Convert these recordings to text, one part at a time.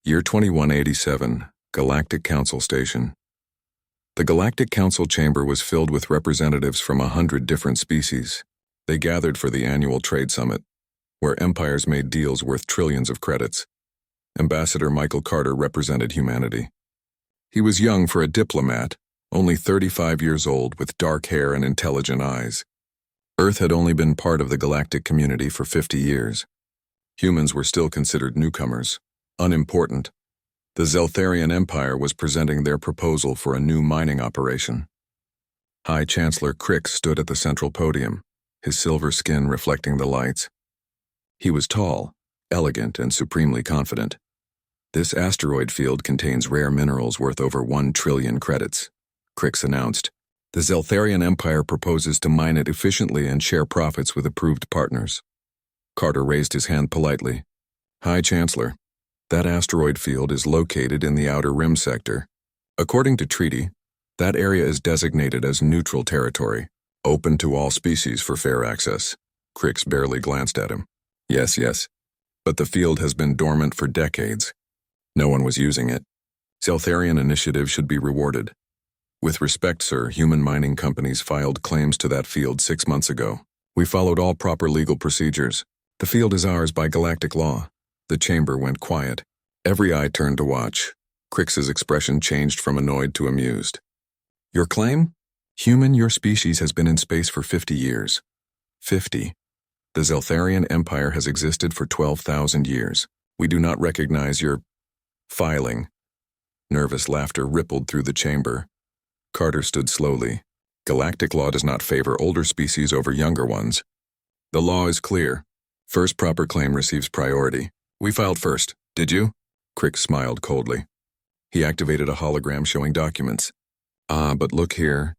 Year 2187, Galactic Council Station. The Galactic Council chamber was filled with representatives from 100 different species. They gathered for the annual trade summit, where empires made deals worth trillions of credits. Ambassador Michael Carter represented humanity. He was young for a diplomat, only 35 years old with dark hair and intelligent eyes. Earth had only been part of the galactic community for 50 years. Humans were still considered newcomers, unimportant. The Zeltharian Empire was presenting their proposal for a new mining operation. High Chancellor Crix stood at the central podium, his silver skin reflecting the lights. He was tall, elegant, and supremely confident. This asteroid field contains rare minerals worth over 1 trillion credits, Crix announced. The Zeltharian Empire proposes to mine it efficiently and share profits with approved partners. Carter raised his hand politely. High Chancellor, that asteroid field is located in the Outer Rim sector. According to treaty, that area is designated as neutral territory, open to all species for fair access. Crix barely glanced at him. Yes, but the field has been dormant for decades. No one was using it. Zeltharian initiative should be rewarded. With respect, sir, human mining companies filed claims to that field 6 months ago. We followed all proper legal procedures. The field is ours by galactic law. The chamber went quiet. Every eye turned to watch. Crix's expression changed from annoyed to amused. Your claim? Human, your species has been in space for 50 years. 50. The Zeltharian Empire has existed for 12,000 years. We do not recognize your filing. Nervous laughter rippled through the chamber. Carter stood slowly. Galactic law does not favor older species over younger ones. The law is clear. First proper claim receives priority. We filed first, did you? Crix smiled coldly. He activated a hologram showing documents. But look here.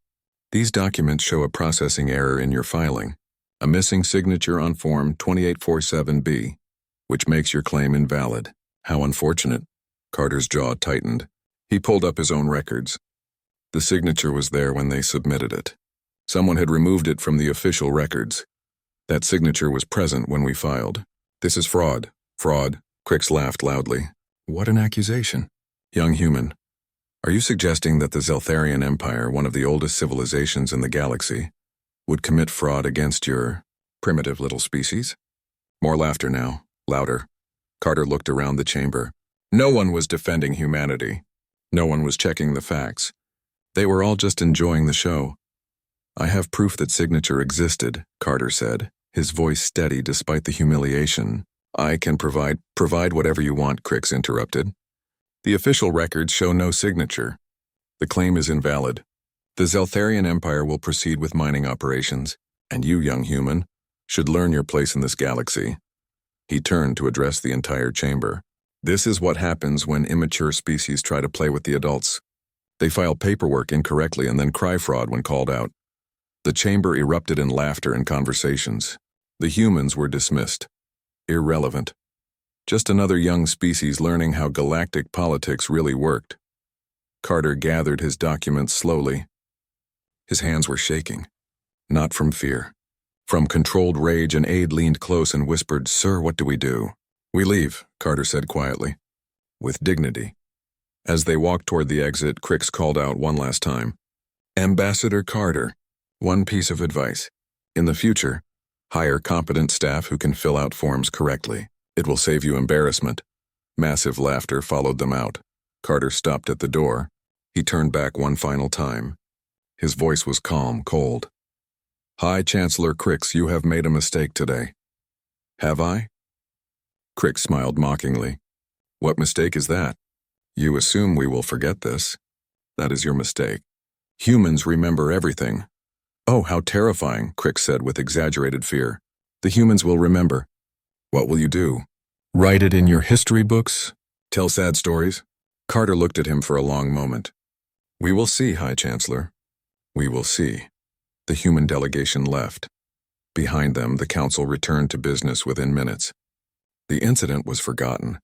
These documents show a processing error in your filing. A missing signature on Form 2847B, which makes your claim invalid. How unfortunate. Carter's jaw tightened. He pulled up his own records. The signature was there when they submitted it. Someone had removed it from the official records. That signature was present when we filed. This is fraud. Fraud. Crix laughed loudly. What an accusation. Young human, are you suggesting that the Zeltharian Empire, one of the oldest civilizations in the galaxy, would commit fraud against your primitive little species? More laughter now, louder. Carter looked around the chamber. No one was defending humanity. No one was checking the facts. They were all just enjoying the show. I have proof that signature existed, Carter said, his voice steady despite the humiliation. I can provide whatever you want, Crix interrupted. The official records show no signature. The claim is invalid. The Zeltharian Empire will proceed with mining operations, and you, young human, should learn your place in this galaxy. He turned to address the entire chamber. This is what happens when immature species try to play with the adults. They file paperwork incorrectly and then cry fraud when called out. The chamber erupted in laughter and conversations. The humans were dismissed. Irrelevant. Just another young species learning how galactic politics really worked. Carter gathered his documents slowly. His hands were shaking. Not from fear. From controlled rage, an aide leaned close and whispered, Sir, what do we do? We leave, Carter said quietly. With dignity. As they walked toward the exit, Crix called out one last time. Ambassador Carter, one piece of advice. In the future, hire competent staff who can fill out forms correctly. It will save you embarrassment. Massive laughter followed them out. Carter stopped at the door. He turned back one final time. His voice was calm, cold. High Chancellor Crix, you have made a mistake today. Have I? Crix smiled mockingly. What mistake is that? You assume we will forget this. That is your mistake. Humans remember everything. Oh, how terrifying, Crix said with exaggerated fear. The humans will remember. What will you do? Write it in your history books? Tell sad stories? Carter looked at him for a long moment. We will see, High Chancellor. We will see. The human delegation left. Behind them, the council returned to business within minutes. The incident was forgotten.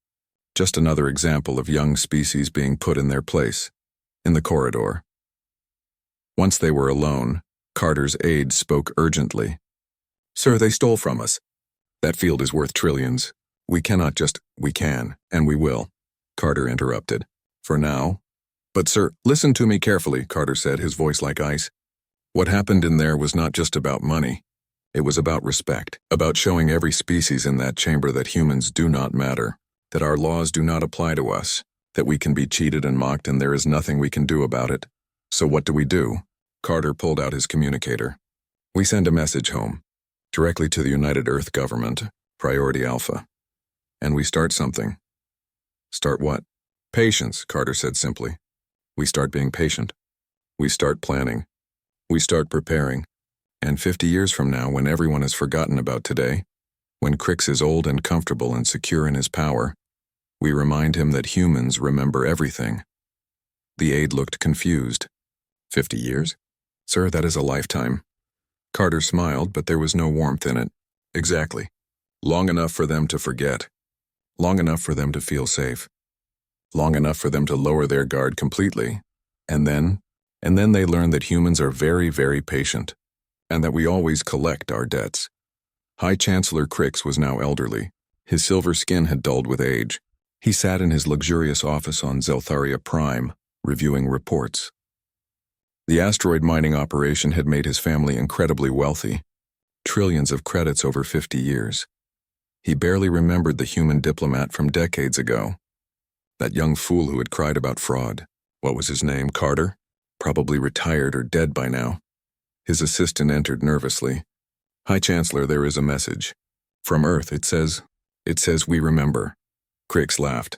Just another example of young species being put in their place. In the corridor. Once they were alone, Carter's aide spoke urgently. Sir, they stole from us. That field is worth trillions. We cannot just, we can, and we will. Carter interrupted. For now. But sir, listen to me carefully, Carter said, his voice like ice. What happened in there was not just about money. It was about respect, about showing every species in that chamber that humans do not matter, that our laws do not apply to us, that we can be cheated and mocked and there is nothing we can do about it. So what do? Carter pulled out his communicator. We send a message home, directly to the United Earth government, Priority Alpha. And we start something. Start what? Patience, Carter said simply. We start being patient. We start planning. We start preparing. And 50 years from now, when everyone has forgotten about today, when Crix is old and comfortable and secure in his power, we remind him that humans remember everything. The aide looked confused. 50 years? Sir, that is a lifetime. Carter smiled, but there was no warmth in it. Exactly. Long enough for them to forget. Long enough for them to feel safe. Long enough for them to lower their guard completely. And then they learn that humans are very, very patient, and that we always collect our debts. High Chancellor Crix was now elderly. His silver skin had dulled with age. He sat in his luxurious office on Zeltharia Prime, reviewing reports. The asteroid mining operation had made his family incredibly wealthy. Trillions of credits over 50 years. He barely remembered the human diplomat from decades ago. That young fool who had cried about fraud. What was his name, Carter? Probably retired or dead by now. His assistant entered nervously. High Chancellor, there is a message. From Earth, it says, we remember. Crix laughed.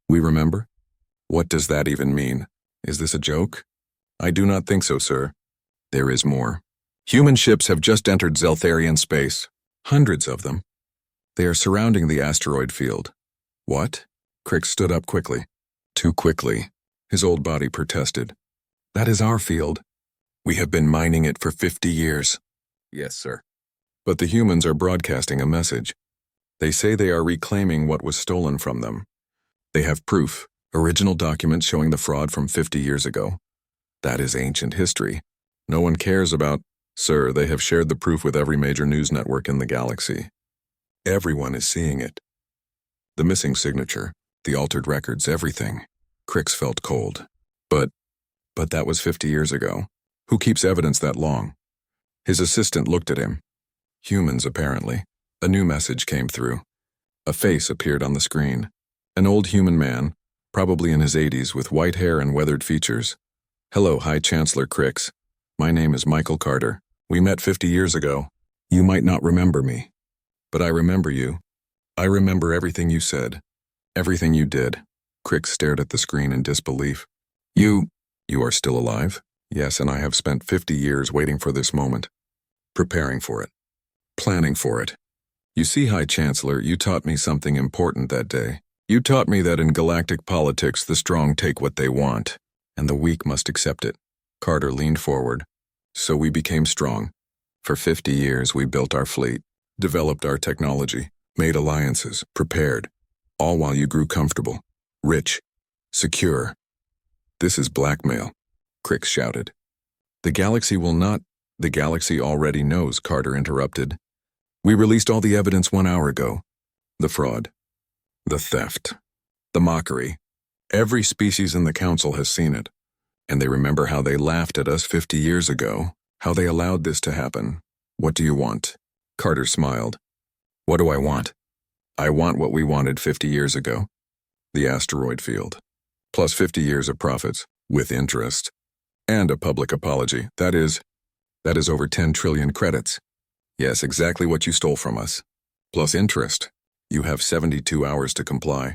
We remember? What does that even mean? Is this a joke? I do not think so, sir. There is more. Human ships have just entered Zeltharian space. Hundreds of them. They are surrounding the asteroid field. What? Crix stood up quickly. Too quickly. His old body protested. That is our field. We have been mining it for 50 years. Yes, sir. But the humans are broadcasting a message. They say they are reclaiming what was stolen from them. They have proof, original documents showing the fraud from 50 years ago. That is ancient history. No one cares about... Sir, they have shared the proof with every major news network in the galaxy. Everyone is seeing it. The missing signature, the altered records, everything. Crix felt cold. But that was 50 years ago. Who keeps evidence that long? His assistant looked at him. Humans, apparently. A new message came through. A face appeared on the screen. An old human man, probably in his 80s, with white hair and weathered features. Hello, High Chancellor Crix. My name is Michael Carter. We met 50 years ago. You might not remember me. But I remember you. I remember everything you said. Everything you did. Crix stared at the screen in disbelief. You are still alive? Yes, and I have spent 50 years waiting for this moment. Preparing for it. Planning for it. You see, High Chancellor, you taught me something important that day. You taught me that in galactic politics, the strong take what they want, and the weak must accept it. Carter leaned forward. So we became strong. For 50 years, we built our fleet, developed our technology, made alliances, prepared, all while you grew comfortable, rich, secure. This is blackmail, Crix shouted. The galaxy will not. The galaxy already knows, Carter interrupted. We released all the evidence 1 hour ago. The fraud, the theft, the mockery. Every species in the council has seen it. And they remember how they laughed at us 50 years ago, how they allowed this to happen. What do you want? Carter smiled. What do I want? I want what we wanted 50 years ago. The asteroid field. Plus 50 years of profits, with interest. And a public apology. That is over 10 trillion credits. Yes, exactly what you stole from us. Plus interest. You have 72 hours to comply.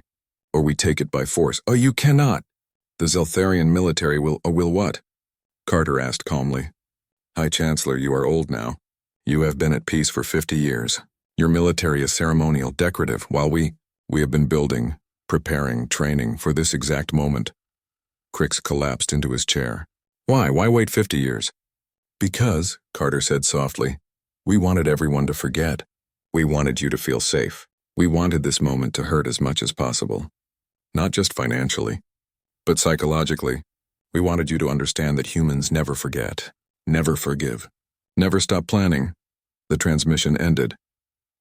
Or we take it by force. Oh, you cannot. The Zeltharian military will what? Carter asked calmly. High Chancellor, you are old now. You have been at peace for 50 years. Your military is ceremonial, decorative, while we have been building, preparing, training for this exact moment. Crix collapsed into his chair. Why? Why wait 50 years? Because, Carter said softly, we wanted everyone to forget. We wanted you to feel safe. We wanted this moment to hurt as much as possible. Not just financially, but psychologically. We wanted you to understand that humans never forget, never forgive, never stop planning. The transmission ended.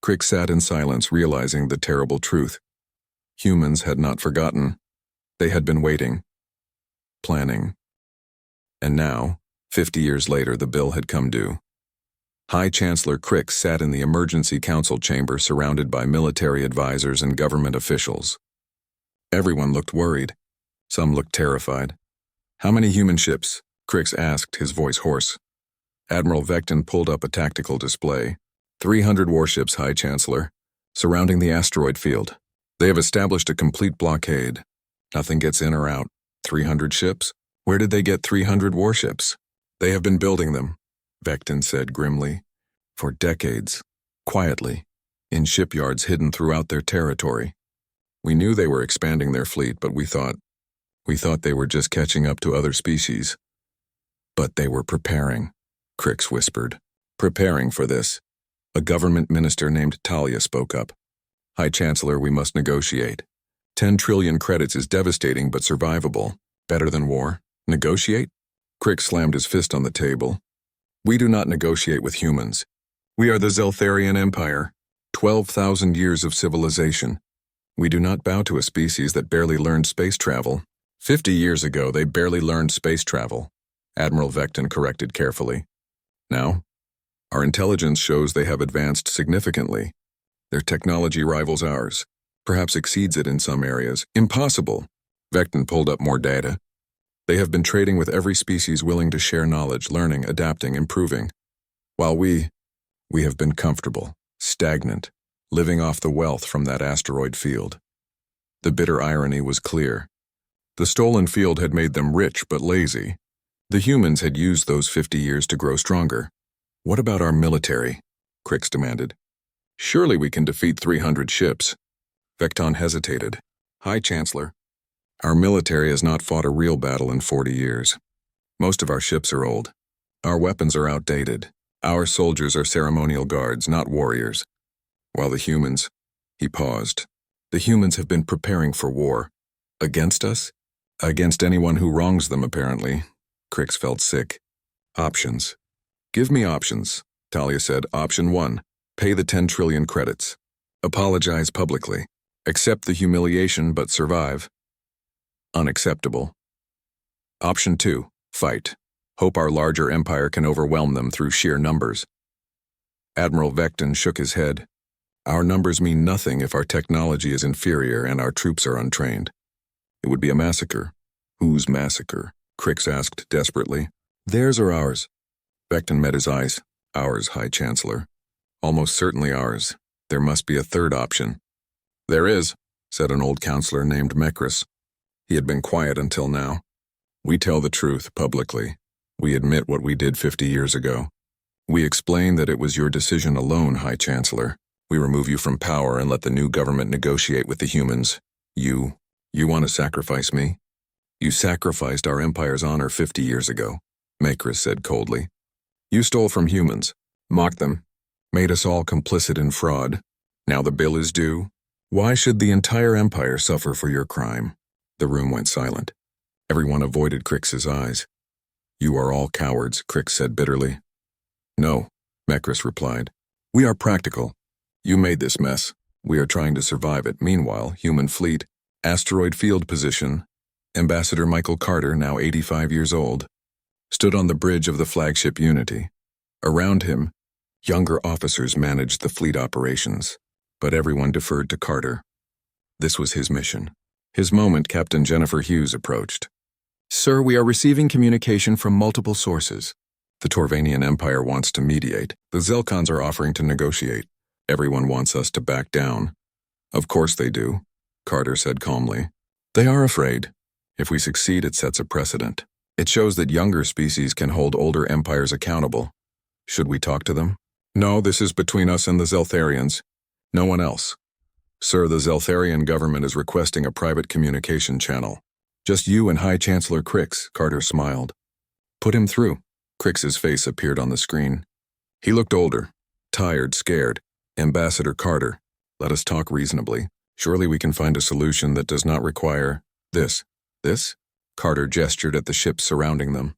Crix sat in silence, realizing the terrible truth. Humans had not forgotten. They had been waiting, planning. And now, 50 years later, the bill had come due. High Chancellor Crick sat in the Emergency Council chamber surrounded by military advisors and government officials. Everyone looked worried. Some looked terrified. "How many human ships?" Crick asked, his voice hoarse. Admiral Vecton pulled up a tactical display. 300 warships, High Chancellor, surrounding the asteroid field. They have established a complete blockade. Nothing gets in or out. 300 ships? Where did they get 300 warships? They have been building them, Vecton said grimly. For decades. Quietly. In shipyards hidden throughout their territory. We knew they were expanding their fleet, but we thought they were just catching up to other species. But they were preparing, Crick whispered. Preparing for this. A government minister named Talia spoke up. High Chancellor, we must negotiate. 10 trillion credits is devastating but survivable. Better than war. Negotiate? Crick slammed his fist on the table. We do not negotiate with humans. We are the Zeltharian Empire. 12,000 years of civilization. We do not bow to a species that barely learned space travel. 50 years ago, they barely learned space travel, Admiral Vecton corrected carefully. Now, our intelligence shows they have advanced significantly. Their technology rivals ours, perhaps exceeds it in some areas. Impossible. Vecton pulled up more data. They have been trading with every species willing to share knowledge, learning, adapting, improving. While we have been comfortable, stagnant, living off the wealth from that asteroid field. The bitter irony was clear. The stolen field had made them rich but lazy. The humans had used those 50 years to grow stronger. What about our military? Crick demanded. Surely we can defeat 300 ships. Vecton hesitated. High Chancellor, our military has not fought a real battle in 40 years. Most of our ships are old. Our weapons are outdated. Our soldiers are ceremonial guards, not warriors. While the humans, he paused. The humans have been preparing for war. Against us? Against anyone who wrongs them, apparently. Crick felt sick. Options. Give me options, Talia said. Option 1. Pay the 10 trillion credits. Apologize publicly. Accept the humiliation but survive. Unacceptable. Option 2. Fight. Hope our larger empire can overwhelm them through sheer numbers. Admiral Vecton shook his head. Our numbers mean nothing if our technology is inferior and our troops are untrained. It would be a massacre. Whose massacre? Crick asked desperately. Theirs or ours? Vecton met his eyes. Ours, High Chancellor. Almost certainly ours. There must be a third option. There is, said an old counselor named Mekris. He had been quiet until now. We tell the truth publicly. We admit what we did 50 years ago. We explain that it was your decision alone, High Chancellor. We remove you from power and let the new government negotiate with the humans. You want to sacrifice me? You sacrificed our empire's honor 50 years ago, Mekris said coldly. You stole from humans, mocked them, made us all complicit in fraud. Now the bill is due. Why should the entire empire suffer for your crime? The room went silent. Everyone avoided Crick's eyes. You are all cowards, Crick said bitterly. No, Mekris replied. We are practical. You made this mess. We are trying to survive it. Meanwhile, human fleet, asteroid field position, Ambassador Michael Carter, now 85 years old, stood on the bridge of the flagship Unity. Around him, younger officers managed the fleet operations, but everyone deferred to Carter. This was his mission. His moment, Captain Jennifer Hughes approached. Sir, we are receiving communication from multiple sources. The Torvanian Empire wants to mediate. The Zelkons are offering to negotiate. Everyone wants us to back down. Of course they do, Carter said calmly. They are afraid. If we succeed, it sets a precedent. It shows that younger species can hold older empires accountable. Should we talk to them? No, this is between us and the Zeltharians. No one else. Sir, the Zeltharian government is requesting a private communication channel. Just you and High Chancellor Crick, Carter smiled. Put him through. Crick's face appeared on the screen. He looked older, tired, scared. Ambassador Carter, let us talk reasonably. Surely we can find a solution that does not require this. This? Carter gestured at the ships surrounding them.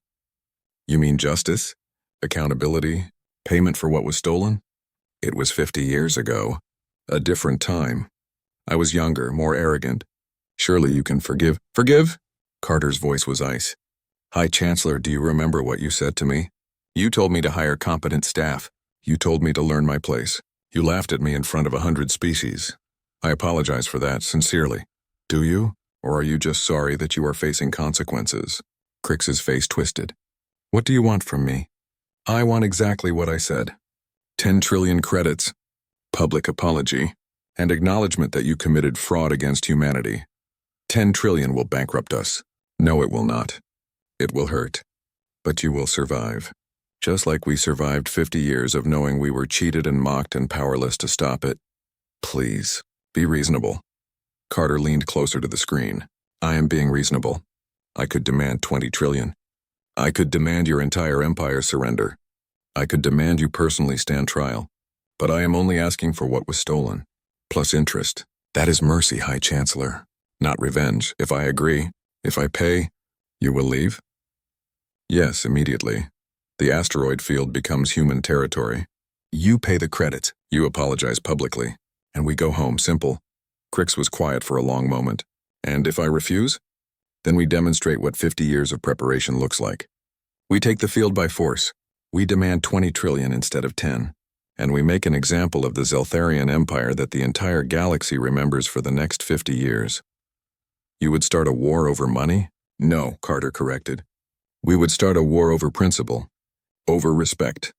You mean justice? Accountability? Payment for what was stolen? It was 50 years ago. A different time. I was younger, more arrogant. Surely you can forgive. Forgive? Carter's voice was ice. High Chancellor, do you remember what you said to me? You told me to hire competent staff. You told me to learn my place. You laughed at me in front of 100 species. I apologize for that, sincerely. Do you? Or are you just sorry that you are facing consequences? Crix's face twisted. What do you want from me? I want exactly what I said. 10 trillion credits, public apology, and acknowledgement that you committed fraud against humanity. 10 trillion will bankrupt us. No, it will not. It will hurt. But you will survive. Just like we survived 50 years of knowing we were cheated and mocked and powerless to stop it. Please, be reasonable. Carter leaned closer to the screen. I am being reasonable. I could demand 20 trillion. I could demand your entire empire surrender. I could demand you personally stand trial. But I am only asking for what was stolen, plus interest. That is mercy, High Chancellor, not revenge. If I agree, if I pay, you will leave? Yes, immediately. The asteroid field becomes human territory. You pay the credits, you apologize publicly, and we go home, simple. Crix was quiet for a long moment. And if I refuse? Then we demonstrate what 50 years of preparation looks like. We take the field by force. We demand 20 trillion instead of 10. And we make an example of the Zeltharian Empire that the entire galaxy remembers for the next 50 years. You would start a war over money? No, Carter corrected. We would start a war over principle. Over respect.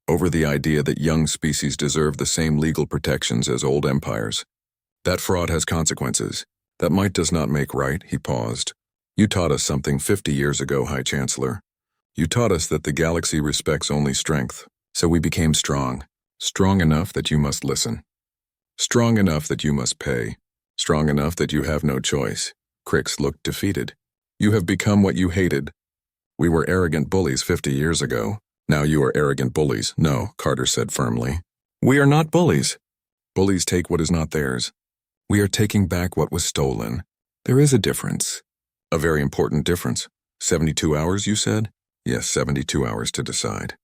Over the idea that young species deserve the same legal protections as old empires. That fraud has consequences. That might does not make right, he paused. You taught us something 50 years ago, High Chancellor. You taught us that the galaxy respects only strength. So we became strong. Strong enough that you must listen. Strong enough that you must pay. Strong enough that you have no choice. Crix looked defeated. You have become what you hated. We were arrogant bullies 50 years ago. Now you are arrogant bullies. No, Carter said firmly. We are not bullies. Bullies take what is not theirs. We are taking back what was stolen. There is a difference. A very important difference. 72 hours, you said? Yes, 72 hours to decide.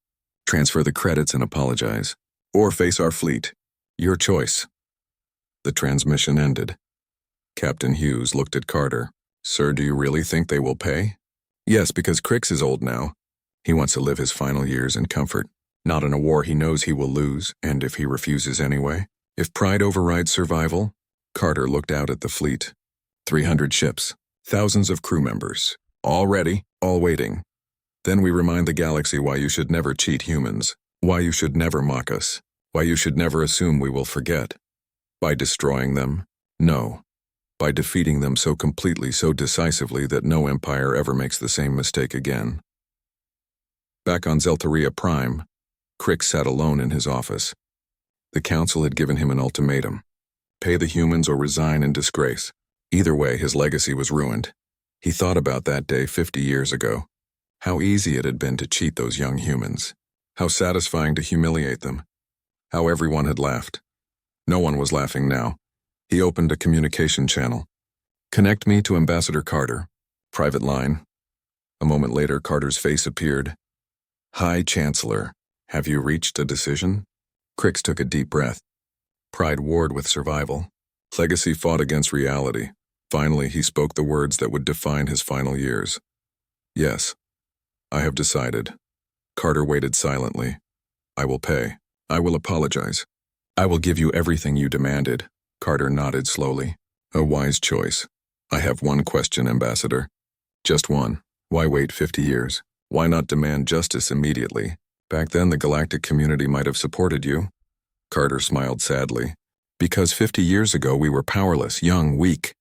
Transfer the credits and apologize. Or face our fleet. Your choice. The transmission ended. Captain Hughes looked at Carter. Sir, do you really think they will pay? Yes, because Crix is old now. He wants to live his final years in comfort, not in a war he knows he will lose, and if he refuses anyway. If pride overrides survival, Carter looked out at the fleet. 300 ships, thousands of crew members, all ready, all waiting. Then we remind the galaxy why you should never cheat humans, why you should never mock us, why you should never assume we will forget. By destroying them? No. By defeating them so completely, so decisively that no empire ever makes the same mistake again. Back on Zeltaria Prime, Crix sat alone in his office. The council had given him an ultimatum. Pay the humans or resign in disgrace. Either way, his legacy was ruined. He thought about that day 50 years ago. How easy it had been to cheat those young humans. How satisfying to humiliate them. How everyone had laughed. No one was laughing now. He opened a communication channel. Connect me to Ambassador Carter. Private line. A moment later, Carter's face appeared. High Chancellor, have you reached a decision? Crix took a deep breath. Pride warred with survival. Legacy fought against reality. Finally, he spoke the words that would define his final years. Yes, I have decided. Carter waited silently. I will pay. I will apologize. I will give you everything you demanded. Carter nodded slowly. A wise choice. I have one question, Ambassador. Just one. Why wait 50 years? Why not demand justice immediately? Back then, the galactic community might have supported you. Carter smiled sadly. Because 50 years ago, we were powerless, young, weak.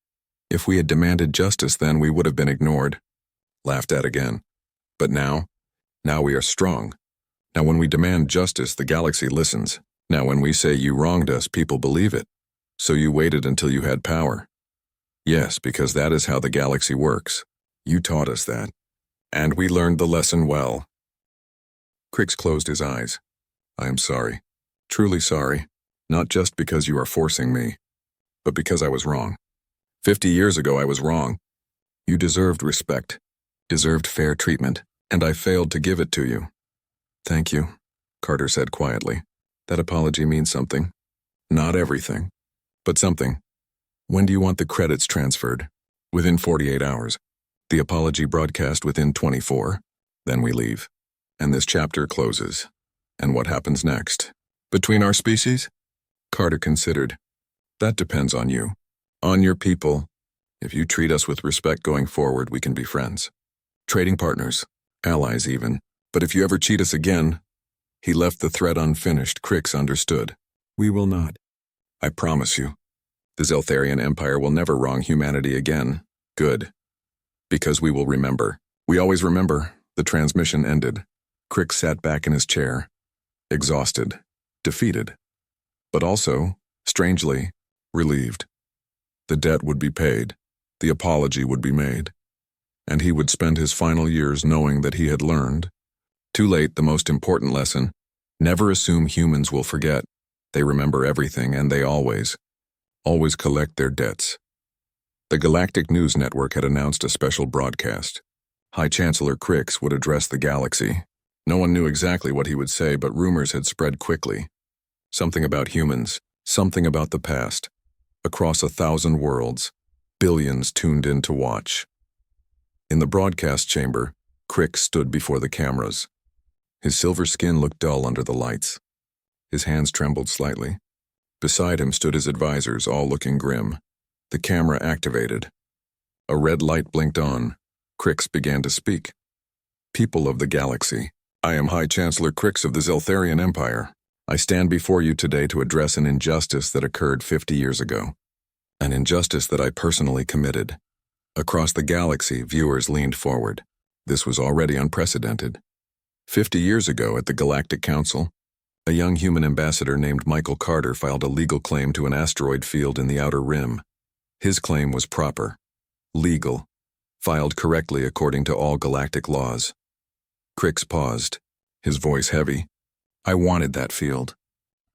If we had demanded justice then, we would have been ignored. Laughed at again. But now we are strong. Now when we demand justice, the galaxy listens. Now when we say you wronged us, people believe it. So you waited until you had power. Yes, because that is how the galaxy works. You taught us that. And we learned the lesson well. Crix closed his eyes. I am sorry. Truly sorry. Not just because you are forcing me, but because I was wrong. 50 years ago I was wrong. You deserved respect, deserved fair treatment, and I failed to give it to you. Thank you, Carter said quietly. That apology means something. Not everything, but something. When do you want the credits transferred? Within 48 hours. The apology broadcast within 24. Then we leave. And this chapter closes. And what happens next? Between our species? Carter considered. That depends on you. On your people. If you treat us with respect going forward, we can be friends. Trading partners. Allies even. But if you ever cheat us again... He left the threat unfinished. Crix understood. We will not. I promise you. The Zeltharian Empire will never wrong humanity again. Good. Because we will remember. We always remember. The transmission ended. Crix sat back in his chair. Exhausted. Defeated. But also, strangely, relieved. The debt would be paid. The apology would be made. And he would spend his final years knowing that he had learned. Too late, the most important lesson. Never assume humans will forget. They remember everything, and they always collect their debts. The Galactic News Network had announced a special broadcast. High Chancellor Crix would address the galaxy. No one knew exactly what he would say, but rumors had spread quickly. Something about humans, something about the past. Across 1,000 worlds, billions tuned in to watch. In the broadcast chamber, Crix stood before the cameras. His silver skin looked dull under the lights. His hands trembled slightly. Beside him stood his advisors, all looking grim. The camera activated. A red light blinked on. Crix began to speak. People of the galaxy, I am High Chancellor Crix of the Zeltharian Empire. I stand before you today to address an injustice that occurred 50 years ago. An injustice that I personally committed. Across the galaxy, viewers leaned forward. This was already unprecedented. 50 years ago at the Galactic Council, a young human ambassador named Michael Carter filed a legal claim to an asteroid field in the Outer Rim. His claim was proper, legal, filed correctly according to all galactic laws. Crix paused, his voice heavy. I wanted that field.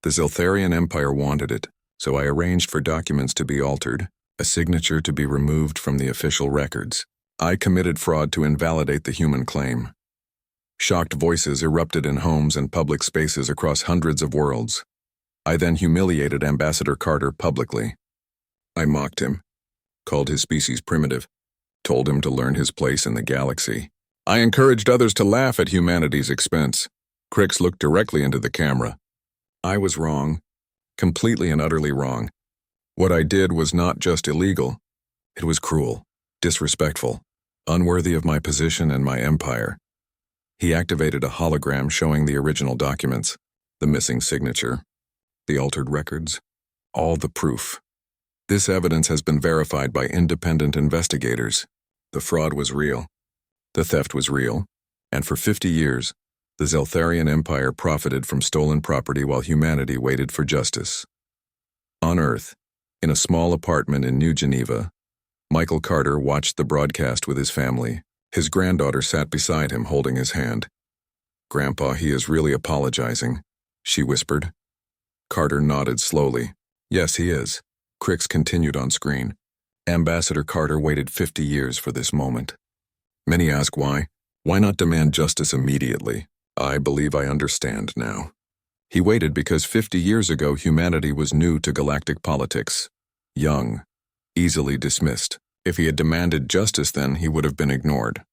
The Zeltharian Empire wanted it, so I arranged for documents to be altered, a signature to be removed from the official records. I committed fraud to invalidate the human claim. Shocked voices erupted in homes and public spaces across hundreds of worlds. I then humiliated Ambassador Carter publicly. I mocked him, called his species primitive, told him to learn his place in the galaxy. I encouraged others to laugh at humanity's expense. Crix looked directly into the camera. I was wrong, completely and utterly wrong. What I did was not just illegal. It was cruel, disrespectful, unworthy of my position and my empire. He activated a hologram showing the original documents, the missing signature, the altered records, all the proof. This evidence has been verified by independent investigators. The fraud was real. The theft was real. And for 50 years, the Zeltharian Empire profited from stolen property while humanity waited for justice. On Earth, in a small apartment in New Geneva, Michael Carter watched the broadcast with his family. His granddaughter sat beside him holding his hand. Grandpa, he is really apologizing, she whispered. Carter nodded slowly. Yes, he is. Crix continued on screen. Ambassador Carter waited 50 years for this moment. Many ask why. Why not demand justice immediately? I believe I understand now. He waited because 50 years ago humanity was new to galactic politics. Young. Easily dismissed. If he had demanded justice then, he would have been ignored.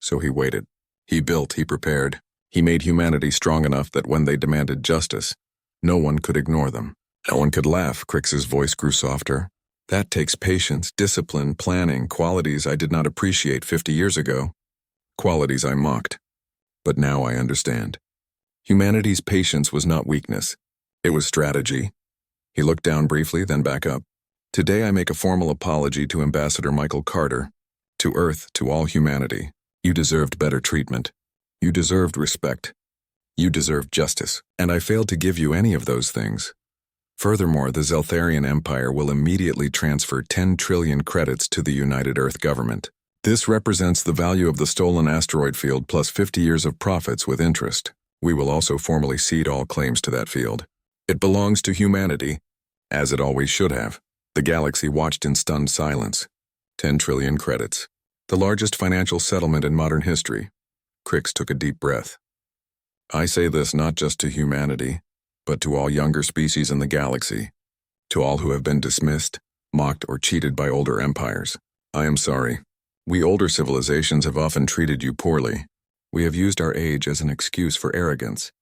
So he waited. He built, he prepared. He made humanity strong enough that when they demanded justice, no one could ignore them. No one could laugh. Crix's voice grew softer. That takes patience, discipline, planning, qualities I did not appreciate 50 years ago. Qualities I mocked. But now I understand. Humanity's patience was not weakness. It was strategy. He looked down briefly, then back up. Today I make a formal apology to Ambassador Michael Carter, to Earth, to all humanity. You deserved better treatment. You deserved respect. You deserved justice, and I failed to give you any of those things. Furthermore, the Zeltharian Empire will immediately transfer 10 trillion credits to the United Earth government. This represents the value of the stolen asteroid field plus 50 years of profits with interest. We will also formally cede all claims to that field. It belongs to humanity, as it always should have. The galaxy watched in stunned silence. 10 trillion credits. The largest financial settlement in modern history. Crix took a deep breath. I say this not just to humanity, but to all younger species in the galaxy. To all who have been dismissed, mocked, or cheated by older empires. I am sorry. We older civilizations have often treated you poorly. We have used our age as an excuse for arrogance.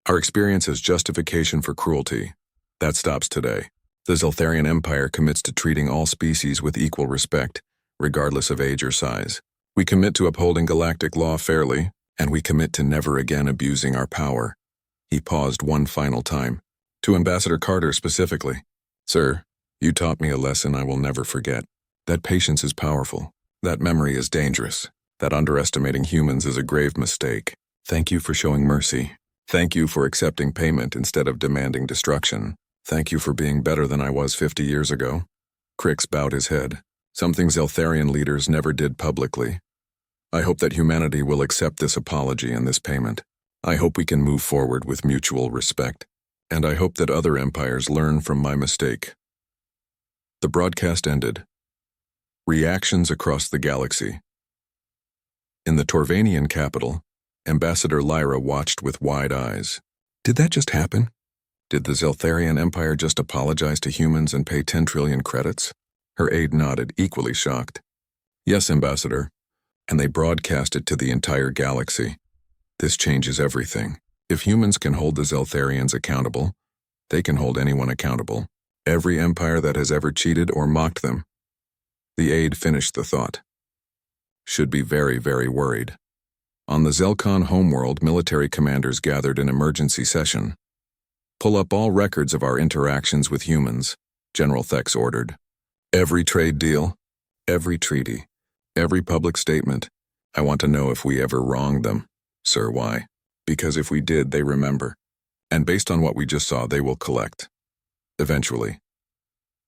Our experience as justification for cruelty. That stops today. The Zeltharian Empire commits to treating all species with equal respect, regardless of age or size. We commit to upholding galactic law fairly, and we commit to never again abusing our power. He paused one final time. To Ambassador Carter specifically. Sir, you taught me a lesson I will never forget. That patience is powerful. That memory is dangerous. That underestimating humans is a grave mistake. Thank you for showing mercy. Thank you for accepting payment instead of demanding destruction. Thank you for being better than I was 50 years ago. Crix bowed his head, something Zeltharian leaders never did publicly. I hope that humanity will accept this apology and this payment. I hope we can move forward with mutual respect. And I hope that other empires learn from my mistake. The broadcast ended. Reactions across the galaxy. In the Torvanian capital, Ambassador Lyra watched with wide eyes. Did that just happen? Did the Zeltharian Empire just apologize to humans and pay 10 trillion credits? Her aide nodded, equally shocked. Yes, Ambassador. And they broadcast it to the entire galaxy. This changes everything. If humans can hold the Zeltharians accountable, they can hold anyone accountable. Every empire that has ever cheated or mocked them. The aide finished the thought. Should be very, very worried. On the Zelkon homeworld, military commanders gathered in emergency session. Pull up all records of our interactions with humans, General Thex ordered. Every trade deal, every treaty, every public statement. I want to know if we ever wronged them. Sir, why? Because if we did, they remember. And based on what we just saw, they will collect. Eventually.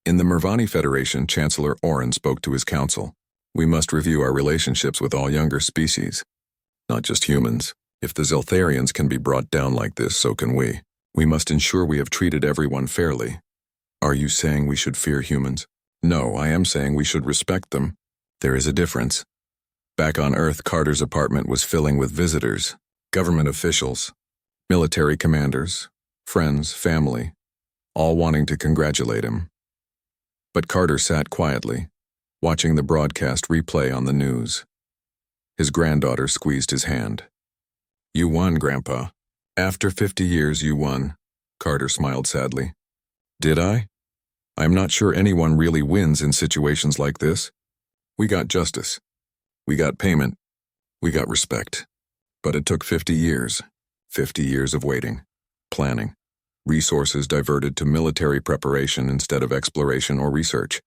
In the Mervani Federation, Chancellor Oren spoke to his council. We must review our relationships with all younger species. Not just humans. If the Zeltharians can be brought down like this, so can we. We must ensure we have treated everyone fairly. Are you saying we should fear humans? No, I am saying we should respect them. There is a difference. Back on Earth, Carter's apartment was filling with visitors, government officials, military commanders, friends, family, all wanting to congratulate him. But Carter sat quietly, watching the broadcast replay on the news. His granddaughter squeezed his hand. You won, Grandpa. After 50 years, you won. Carter smiled sadly. Did I? I'm not sure anyone really wins in situations like this. We got justice. We got payment. We got respect. But it took 50 years. 50 years of waiting, planning, resources diverted to military preparation instead of exploration or research.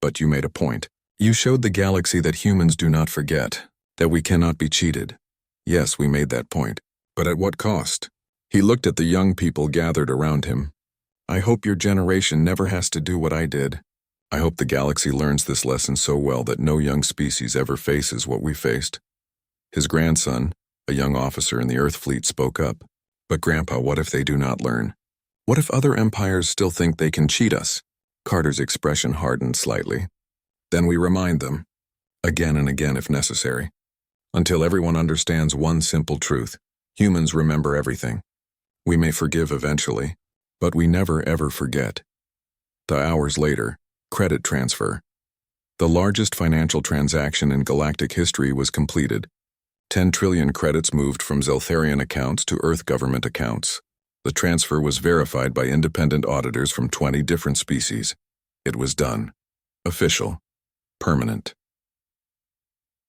But you made a point. You showed the galaxy that humans do not forget, that we cannot be cheated. Yes, we made that point. But at what cost? He looked at the young people gathered around him. I hope your generation never has to do what I did. I hope the galaxy learns this lesson so well that no young species ever faces what we faced. His grandson, a young officer in the Earth fleet, spoke up. But Grandpa, what if they do not learn? What if other empires still think they can cheat us? Carter's expression hardened slightly. Then we remind them, again and again if necessary, until everyone understands one simple truth. Humans remember everything. We may forgive eventually, but we never ever forget. The hours later, credit transfer. The largest financial transaction in galactic history was completed. 10 trillion credits moved from Zeltharian accounts to Earth government accounts. The transfer was verified by independent auditors from 20 different species. It was done. Official. Permanent.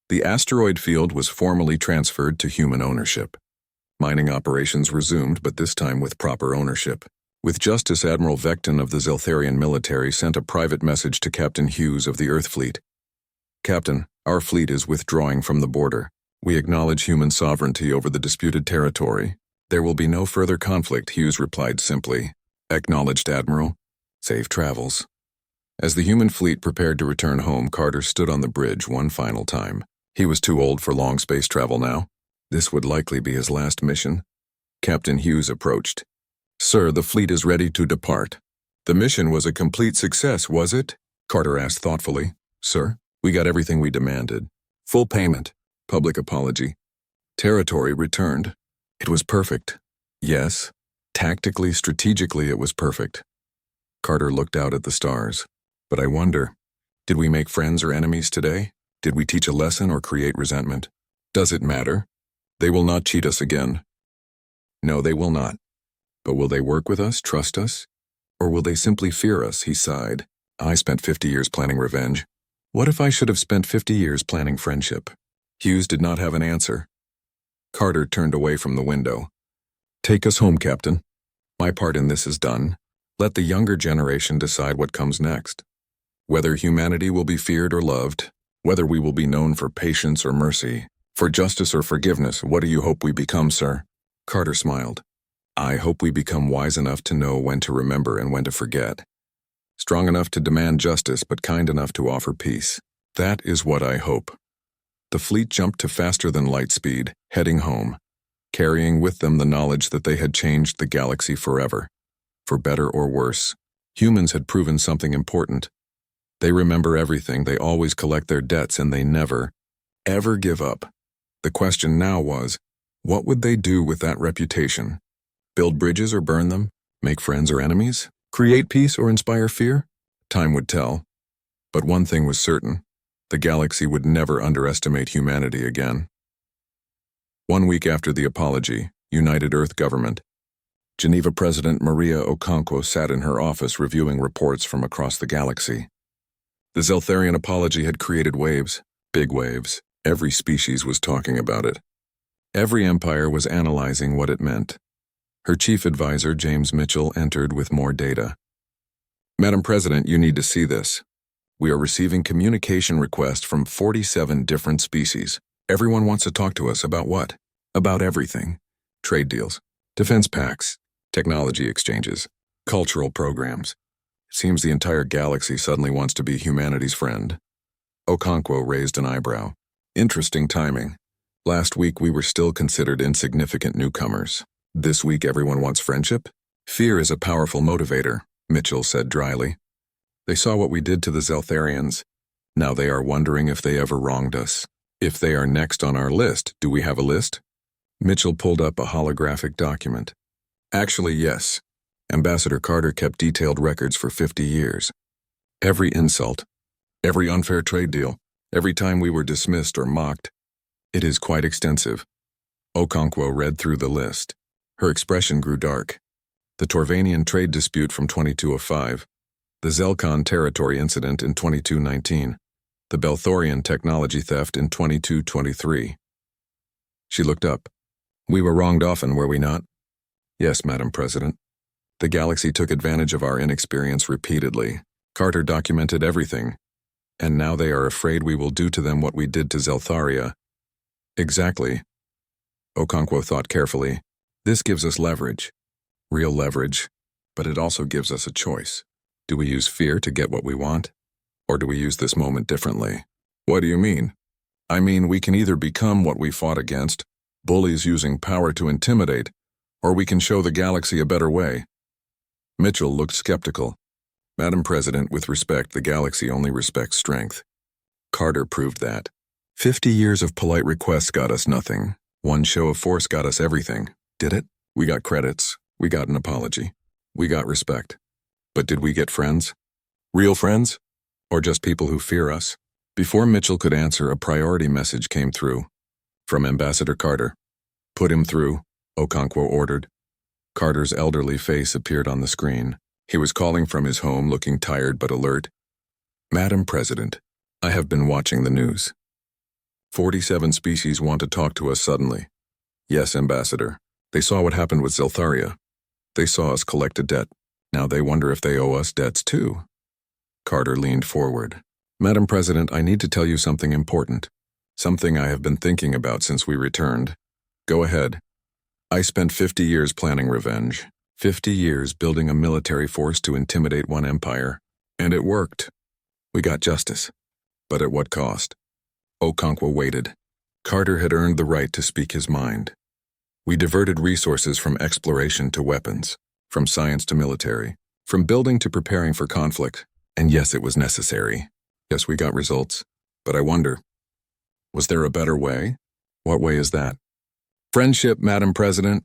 The asteroid field was formally transferred to human ownership. Mining operations resumed, but this time with proper ownership. With justice, Admiral Vecton of the Zeltharian military sent a private message to Captain Hughes of the Earth fleet. Captain, our fleet is withdrawing from the border. We acknowledge human sovereignty over the disputed territory. There will be no further conflict, Hughes replied simply. Acknowledged, Admiral. Safe travels. As the human fleet prepared to return home, Carter stood on the bridge one final time. He was too old for long space travel now. This would likely be his last mission. Captain Hughes approached. Sir, the fleet is ready to depart. The mission was a complete success, was it? Carter asked thoughtfully. Sir, we got everything we demanded. Full payment. Public apology. Territory returned. It was perfect. Yes. Tactically, strategically, it was perfect. Carter looked out at the stars. But I wonder, Did we make friends or enemies today? Did we teach a lesson or create resentment? Does it matter? They will not cheat us again. No, they will not. But will they work with us, trust us? Or will they simply fear us? He sighed. I spent 50 years planning revenge. What if I should have spent 50 years planning friendship? Hughes did not have an answer. Carter turned away from the window. Take us home, Captain. My part in this is done. Let the younger generation decide what comes next. Whether humanity will be feared or loved, whether we will be known for patience or mercy, for justice or forgiveness, what do you hope we become, sir? Carter smiled. I hope we become wise enough to know when to remember and when to forget. Strong enough to demand justice, but kind enough to offer peace. That is what I hope. The fleet jumped to faster than light speed, heading home, carrying with them the knowledge that they had changed the galaxy forever. For better or worse, humans had proven something important. They remember everything, they always collect their debts, and they never, ever give up. The question now was, what would they do with that reputation? Build bridges or burn them? Make friends or enemies? Create peace or inspire fear? Time would tell. But one thing was certain. The galaxy would never underestimate humanity again. 1 week after the apology, United Earth Government. Geneva President Maria Okonkwo sat in her office reviewing reports from across the galaxy. The Zeltharian apology had created waves, big waves. Every species was talking about it. Every empire was analyzing what it meant. Her chief advisor, James Mitchell, entered with more data. Madam President, you need to see this. We are receiving communication requests from 47 different species. Everyone wants to talk to us about what? About everything. Trade deals, defense pacts, technology exchanges, cultural programs. It seems the entire galaxy suddenly wants to be humanity's friend. Okonkwo raised an eyebrow. Interesting timing. Last week we were still considered insignificant newcomers. This week everyone wants friendship? Fear is a powerful motivator, Mitchell said dryly. They saw what we did to the Zeltharians. Now they are wondering if they ever wronged us. If they are next on our list, do we have a list? Mitchell pulled up a holographic document. Actually, yes. Ambassador Carter kept detailed records for 50 years. Every insult, every unfair trade deal, every time we were dismissed or mocked. It is quite extensive. Okonkwo read through the list. Her expression grew dark. The Torvanian trade dispute from 2205, the Zelkon territory incident in 2219, the Belthorian technology theft in 2223. She looked up. We were wronged often, were we not? Yes, Madam President. The galaxy took advantage of our inexperience repeatedly. Carter documented everything. And now they are afraid we will do to them what we did to Zeltharia. Exactly. Okonkwo thought carefully. This gives us leverage. Real leverage. But it also gives us a choice. Do we use fear to get what we want? Or do we use this moment differently? What do you mean? I mean, we can either become what we fought against, bullies using power to intimidate, or we can show the galaxy a better way. Mitchell looked skeptical. Madam President, with respect, the galaxy only respects strength. Carter proved that. 50 years of polite requests got us nothing. One show of force got us everything. Did it? We got credits. We got an apology. We got respect. But did we get friends? Real friends? Or just people who fear us? Before Mitchell could answer, a priority message came through. From Ambassador Carter. Put him through, Okonkwo ordered. Carter's elderly face appeared on the screen. He was calling from his home, looking tired but alert. Madam President, I have been watching the news. 47 species want to talk to us suddenly. Yes, Ambassador. They saw what happened with Zeltharia. They saw us collect a debt. Now they wonder if they owe us debts too. Carter leaned forward. Madam President, I need to tell you something important. Something I have been thinking about since we returned. Go ahead. I spent 50 years planning revenge. 50 years building a military force to intimidate one empire. And it worked. We got justice. But at what cost? Okonkwo waited. Carter had earned the right to speak his mind. We diverted resources from exploration to weapons, from science to military, from building to preparing for conflict. And yes, it was necessary. Yes, we got results. But I wonder, was there a better way? What way is that? Friendship, Madam President.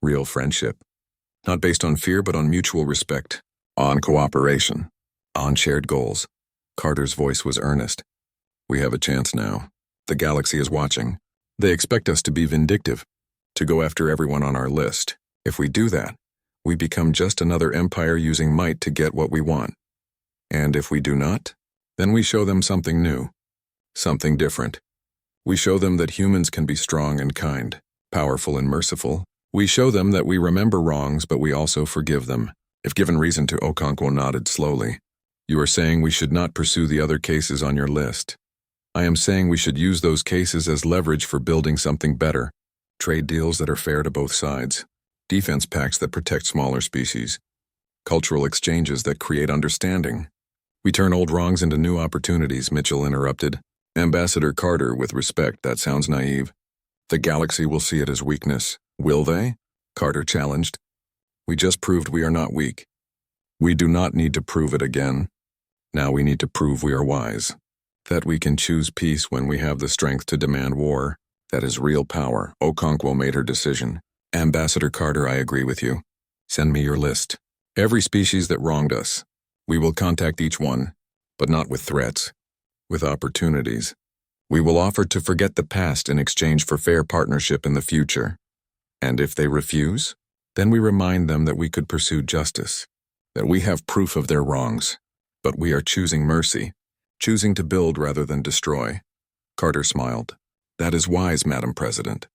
Real friendship. Not based on fear, but on mutual respect. On cooperation. On shared goals. Carter's voice was earnest. We have a chance now. The galaxy is watching. They expect us to be vindictive, to go after everyone on our list. If we do that, we become just another empire using might to get what we want. And if we do not, then we show them something new, something different. We show them that humans can be strong and kind, powerful and merciful. We show them that we remember wrongs, but we also forgive them. If given reason to, Okonkwo nodded slowly. You are saying we should not pursue the other cases on your list. I am saying we should use those cases as leverage for building something better. Trade deals that are fair to both sides. Defense pacts that protect smaller species. Cultural exchanges that create understanding. We turn old wrongs into new opportunities, Mitchell interrupted. Ambassador Carter, with respect, that sounds naive. The galaxy will see it as weakness. Will they? Carter challenged. We just proved we are not weak. We do not need to prove it again. Now we need to prove we are wise. That we can choose peace when we have the strength to demand war. That is real power. Okonkwo made her decision. Ambassador Carter, I agree with you. Send me your list. Every species that wronged us. We will contact each one, but not with threats, with opportunities. We will offer to forget the past in exchange for fair partnership in the future. And if they refuse, then we remind them that we could pursue justice, that we have proof of their wrongs, but we are choosing mercy, choosing to build rather than destroy. Carter smiled. That is wise, Madam President.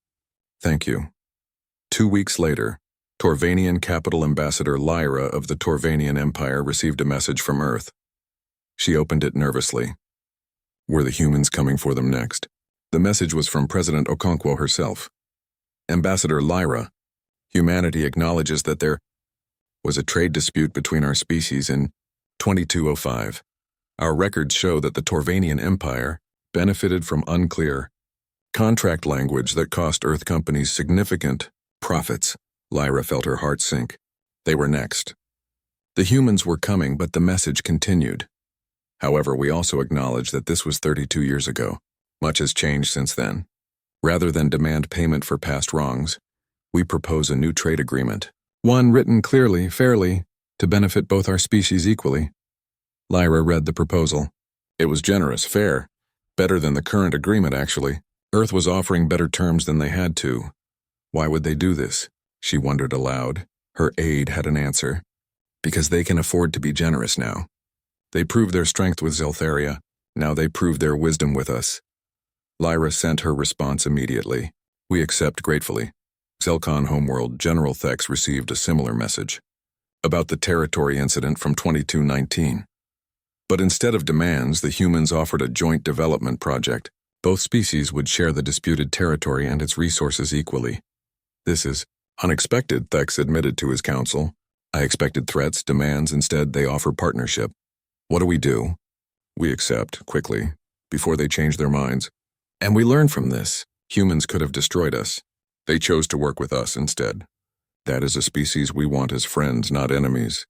Thank you. 2 weeks later, Torvanian Capital Ambassador Lyra of the Torvanian Empire received a message from Earth. She opened it nervously. Were the humans coming for them next? The message was from President Okonkwo herself. Ambassador Lyra, humanity acknowledges that there was a trade dispute between our species in 2205. Our records show that the Torvanian Empire benefited from unclear contract language that cost Earth companies significant profits. Lyra felt her heart sink. They were next. The humans were coming, but the message continued. However, we also acknowledge that this was 32 years ago. Much has changed since then. Rather than demand payment for past wrongs, we propose a new trade agreement. One written clearly, fairly, to benefit both our species equally. Lyra read the proposal. It was generous, fair. Better than the current agreement, actually. Earth was offering better terms than they had to. Why would they do this? She wondered aloud. Her aide had an answer. Because they can afford to be generous now. They proved their strength with Zeltharia. Now they prove their wisdom with us. Lyra sent her response immediately. We accept gratefully. Zelkon Homeworld General Thex received a similar message. About the territory incident from 2219. But instead of demands, the humans offered a joint development project. Both species would share the disputed territory and its resources equally. This is unexpected, Thex admitted to his council. I expected threats, demands. Instead, they offer partnership. What do? We accept, quickly, before they change their minds. And we learn from this. Humans could have destroyed us. They chose to work with us instead. That is a species we want as friends, not enemies.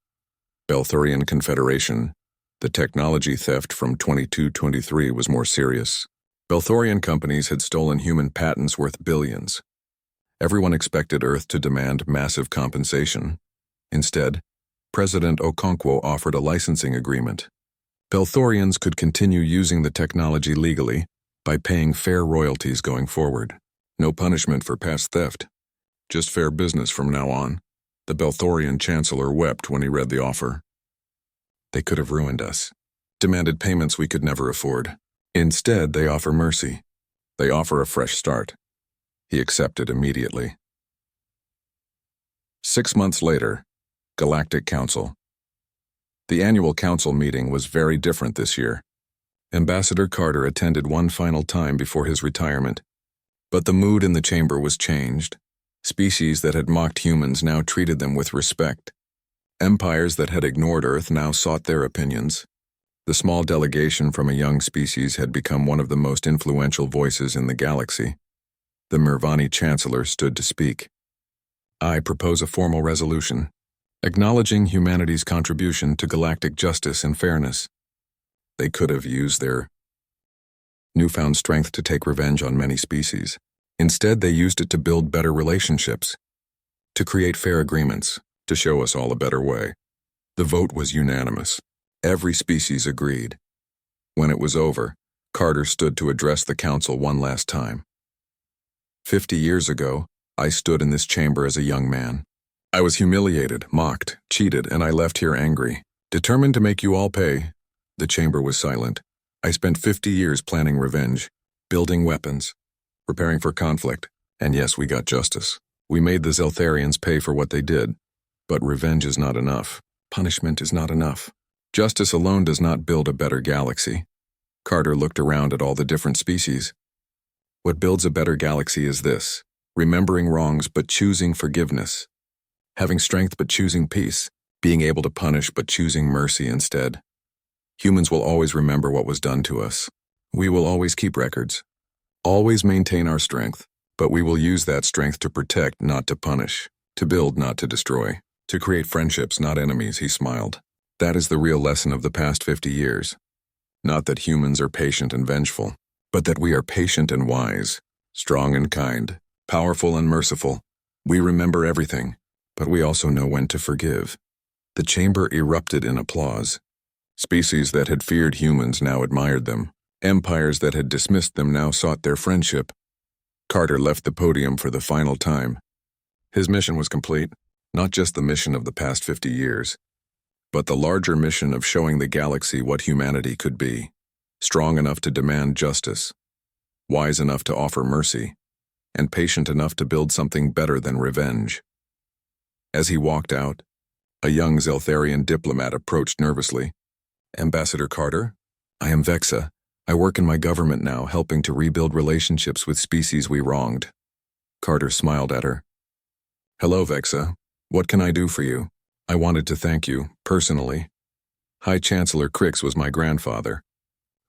Belthurian Confederation. The technology theft from 2223 was more serious. Belthurian companies had stolen human patents worth billions. Everyone expected Earth to demand massive compensation. Instead, President Okonkwo offered a licensing agreement. Belthurians could continue using the technology legally by paying fair royalties going forward. No punishment for past theft. Just fair business from now on. The Belthurian Chancellor wept when he read the offer. They could have ruined us. Demanded payments we could never afford. Instead, they offer mercy. They offer a fresh start. He accepted immediately. 6 months later, Galactic Council. The annual council meeting was very different this year. Ambassador Carter attended one final time before his retirement. But the mood in the chamber was changed. Species that had mocked humans now treated them with respect. Empires that had ignored Earth now sought their opinions. The small delegation from a young species had become one of the most influential voices in the galaxy. The Mirvani Chancellor stood to speak. I propose a formal resolution, acknowledging humanity's contribution to galactic justice and fairness. They could have used their newfound strength to take revenge on many species. Instead, they used it to build better relationships, to create fair agreements, to show us all a better way. The vote was unanimous. Every species agreed. When it was over, Carter stood to address the council one last time. 50 years ago, I stood in this chamber as a young man. I was humiliated, mocked, cheated, and I left here angry, determined to make you all pay. The chamber was silent. I spent 50 years planning revenge, building weapons, preparing for conflict, and yes, we got justice. We made the Zeltharians pay for what they did. But revenge is not enough. Punishment is not enough. Justice alone does not build a better galaxy. Carter looked around at all the different species. What builds a better galaxy is this: remembering wrongs but choosing forgiveness. Having strength but choosing peace. Being able to punish but choosing mercy instead. Humans will always remember what was done to us. We will always keep records. Always maintain our strength, but we will use that strength to protect, not to punish. To build, not to destroy. To create friendships, not enemies, he smiled. That is the real lesson of the past 50 years. Not that humans are patient and vengeful, but that we are patient and wise, strong and kind, powerful and merciful. We remember everything, but we also know when to forgive. The chamber erupted in applause. Species that had feared humans now admired them. Empires that had dismissed them now sought their friendship. Carter left the podium for the final time. His mission was complete, not just the mission of the past 50 years, but the larger mission of showing the galaxy what humanity could be. Strong enough to demand justice, wise enough to offer mercy, and patient enough to build something better than revenge. As he walked out, a young Zeltharian diplomat approached nervously. Ambassador Carter, I am Vexa. I work in my government now, helping to rebuild relationships with species we wronged. Carter smiled at her. Hello, Vexa. What can I do for you? I wanted to thank you, personally. High Chancellor Crix was my grandfather.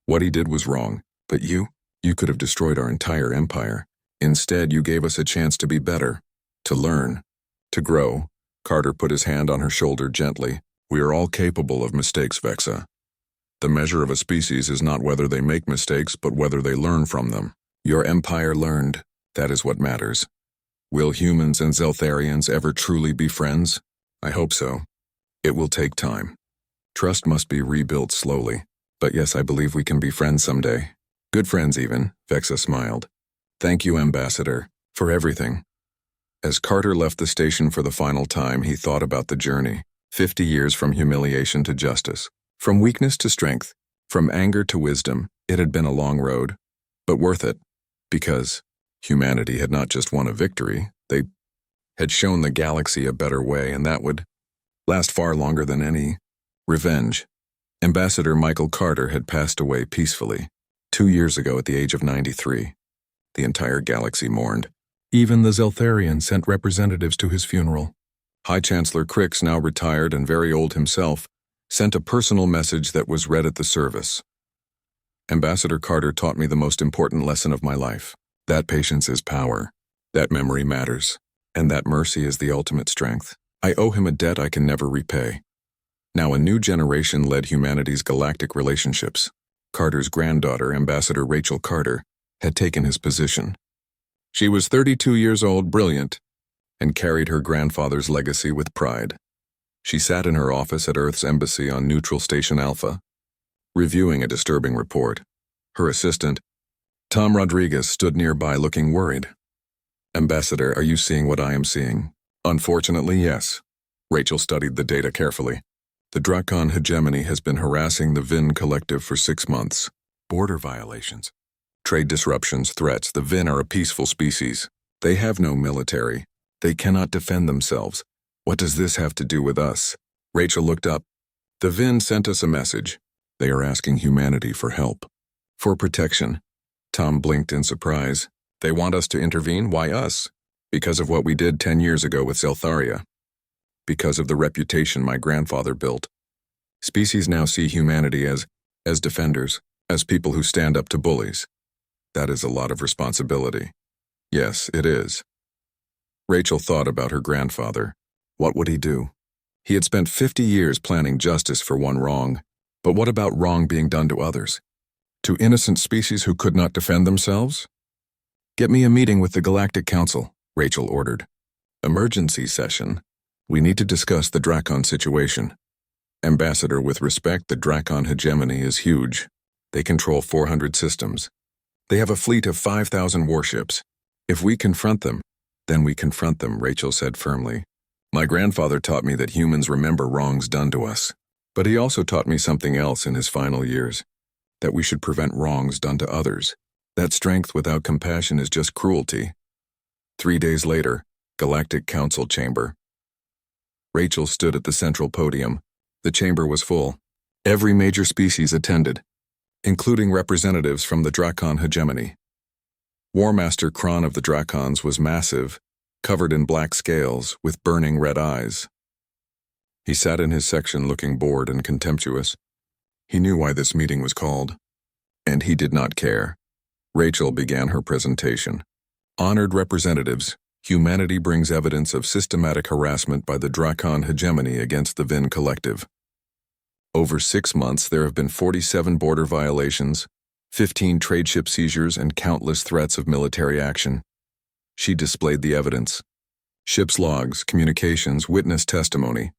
What he did was wrong, but you could have destroyed our entire empire. Instead, you gave us a chance to be better, to learn, to grow. Carter put his hand on her shoulder gently. We are all capable of mistakes, Vexa. The measure of a species is not whether they make mistakes, but whether they learn from them. Your empire learned. That is what matters. Will humans and Zeltharians ever truly be friends? I hope so. It will take time. Trust must be rebuilt slowly. But yes, I believe we can be friends someday. Good friends even, Vexa smiled. Thank you, Ambassador, for everything. As Carter left the station for the final time, he thought about the journey. 50 years from humiliation to justice. From weakness to strength. From anger to wisdom. It had been a long road, but worth it. Because humanity had not just won a victory, they had shown the galaxy a better way, and that would last far longer than any revenge. Ambassador Michael Carter had passed away peacefully 2 years ago at the age of 93. The entire galaxy mourned. Even the Zeltharian sent representatives to his funeral. High Chancellor Crix, now retired and very old himself, sent a personal message that was read at the service. Ambassador Carter taught me the most important lesson of my life. That patience is power. That memory matters. And that mercy is the ultimate strength. I owe him a debt I can never repay. Now a new generation led humanity's galactic relationships. Carter's granddaughter, Ambassador Rachel Carter, had taken his position. She was 32 years old, brilliant, and carried her grandfather's legacy with pride. She sat in her office at Earth's embassy on Neutral Station Alpha, reviewing a disturbing report. Her assistant, Tom Rodriguez, stood nearby looking worried. Ambassador, are you seeing what I am seeing? Unfortunately, yes. Rachel studied the data carefully. The Drakon hegemony has been harassing the Vin collective for 6 months. Border violations, trade disruptions, threats. The Vin are a peaceful species. They have no military. They cannot defend themselves. What does this have to do with us? Rachel looked up. The Vin sent us a message. They are asking humanity for help. For protection. Tom blinked in surprise. They want us to intervene? Why us? Because of what we did 10 years ago with Zeltharia. Because of the reputation my grandfather built. Species now see humanity as defenders, as people who stand up to bullies. That is a lot of responsibility. Yes, it is. Rachel thought about her grandfather. What would he do? He had spent 50 years planning justice for one wrong. But what about wrong being done to others? To innocent species who could not defend themselves? Get me a meeting with the Galactic Council, Rachel ordered. Emergency session. We need to discuss the Drakon situation. Ambassador, with respect, the Drakon hegemony is huge. They control 400 systems. They have a fleet of 5,000 warships. If we confront them, then we confront them, Rachel said firmly. My grandfather taught me that humans remember wrongs done to us. But he also taught me something else in his final years, that we should prevent wrongs done to others. That strength without compassion is just cruelty. 3 days later, Galactic Council Chamber. Rachel stood at the central podium. The chamber was full. Every major species attended, including representatives from the Drakon hegemony. War Master Kron of the Drakons was massive, covered in black scales, with burning red eyes. He sat in his section looking bored and contemptuous. He knew why this meeting was called, and he did not care. Rachel began her presentation. Honored representatives, humanity brings evidence of systematic harassment by the Drakon hegemony against the Vin Collective. Over 6 months, there have been 47 border violations, 15 trade ship seizures, and countless threats of military action. She displayed the evidence. Ship's logs, communications, witness testimony.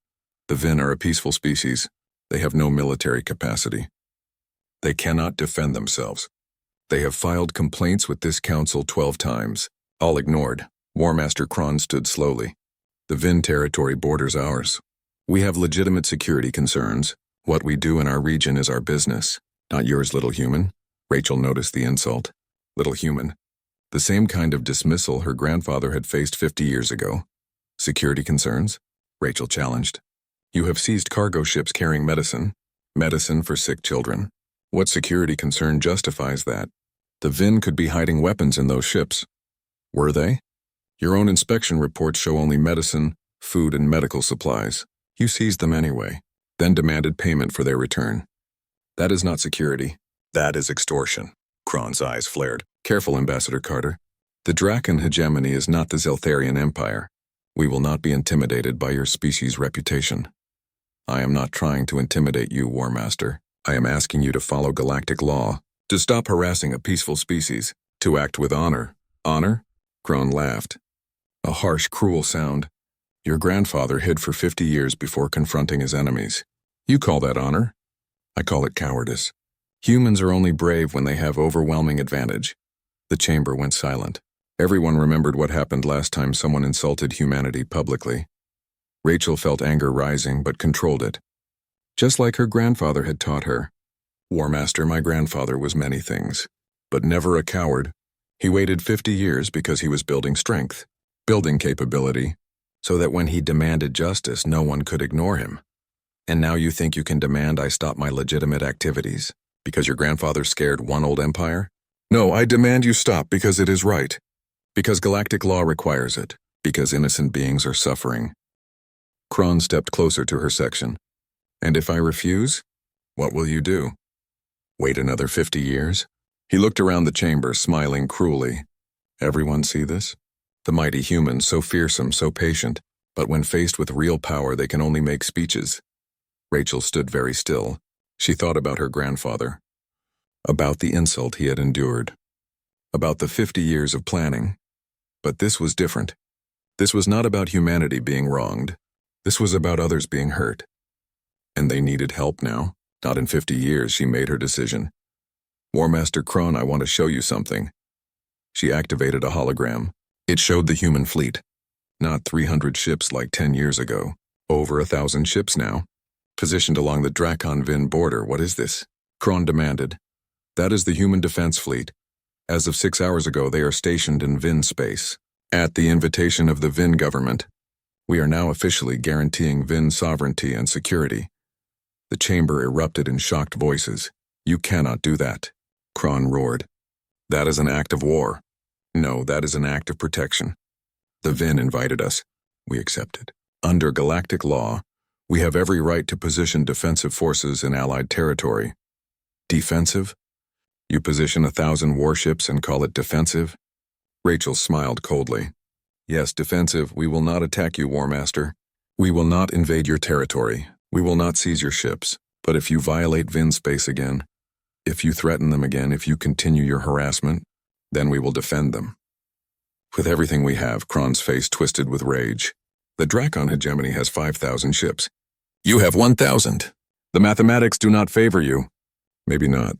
The Vin are a peaceful species. They have no military capacity. They cannot defend themselves. They have filed complaints with this council 12 times, all ignored. War Master Kron stood slowly. The Vin territory borders ours. We have legitimate security concerns. What we do in our region is our business, not yours, little human. Rachel noticed the insult. Little human. The same kind of dismissal her grandfather had faced 50 years ago. Security concerns? Rachel challenged. You have seized cargo ships carrying medicine for sick children. What security concern justifies that? The Vin could be hiding weapons in those ships. Were they? Your own inspection reports show only medicine, food, and medical supplies. You seized them anyway, then demanded payment for their return. That is not security. That is extortion. Kron's eyes flared. Careful, Ambassador Carter. The Drakon hegemony is not the Zeltharian Empire. We will not be intimidated by your species' reputation. I am not trying to intimidate you, War Master. I am asking you to follow galactic law, to stop harassing a peaceful species, to act with honor. Honor? Kron laughed. A harsh, cruel sound. Your grandfather hid for 50 years before confronting his enemies. You call that honor? I call it cowardice. Humans are only brave when they have overwhelming advantage. The chamber went silent. Everyone remembered what happened last time someone insulted humanity publicly. Rachel felt anger rising but controlled it. Just like her grandfather had taught her. War Master, my grandfather was many things, but never a coward. He waited 50 years because he was building strength, building capability, so that when he demanded justice, no one could ignore him. And now you think you can demand I stop my legitimate activities because your grandfather scared one old empire? No, I demand you stop because it is right. Because galactic law requires it. Because innocent beings are suffering. Kron stepped closer to her section. And if I refuse, what will you do? Wait another 50 years? He looked around the chamber, smiling cruelly. Everyone see this? The mighty humans, so fearsome, so patient, but when faced with real power, they can only make speeches. Rachel stood very still. She thought about her grandfather, about the insult he had endured, about the 50 years of planning. But this was different. This was not about humanity being wronged. This was about others being hurt. And they needed help now. Not in 50 years, she made her decision. War Master Kron, I want to show you something. She activated a hologram. It showed the human fleet. Not 300 ships like 10 years ago. Over 1,000 ships now. Positioned along the Drakon-Vin border. What is this? Kron demanded. That is the human defense fleet. As of 6 hours ago, they are stationed in Vin space. At the invitation of the Vin government, we are now officially guaranteeing Vin sovereignty and security. The chamber erupted in shocked voices. You cannot do that. Kron roared. That is an act of war. No, that is an act of protection. The Vin invited us. We accepted. Under galactic law, we have every right to position defensive forces in Allied territory. Defensive? You position 1,000 warships and call it defensive? Rachel smiled coldly. Yes, defensive. We will not attack you, War Master. We will not invade your territory. We will not seize your ships. But if you violate Vin space again, if you threaten them again, if you continue your harassment, then we will defend them. With everything we have, Kron's face twisted with rage. The Drakon hegemony has 5,000 ships. You have 1,000. The mathematics do not favor you. Maybe not.